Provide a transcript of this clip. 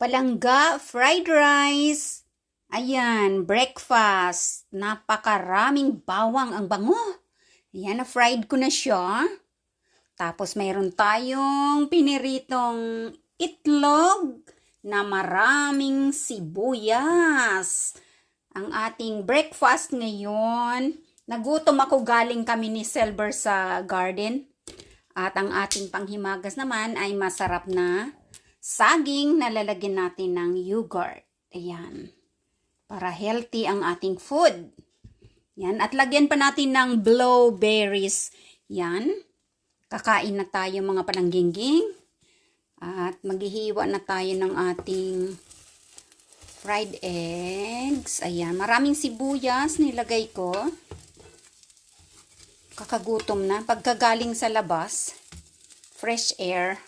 Palangga, fried rice. Ayan, breakfast. Napakaraming bawang, ang bango. Ayan, na-fried ko na siya. Tapos mayroon tayong piniritong itlog na maraming sibuyas. Ang ating breakfast ngayon. Nagutom ako, galing kami ni Silver sa garden. At ang ating panghimagas naman ay masarap na saging na lalagyan natin ng yogurt. Ayan. Para healthy ang ating food. Yan. At lagyan pa natin ng blueberries. Yan. Kakain na tayo mga pananggingging. At maghihiwa na tayo ng ating fried eggs. Ayan. Maraming sibuyas nilagay ko. Kakagutom na. Pagkagaling sa labas, fresh air.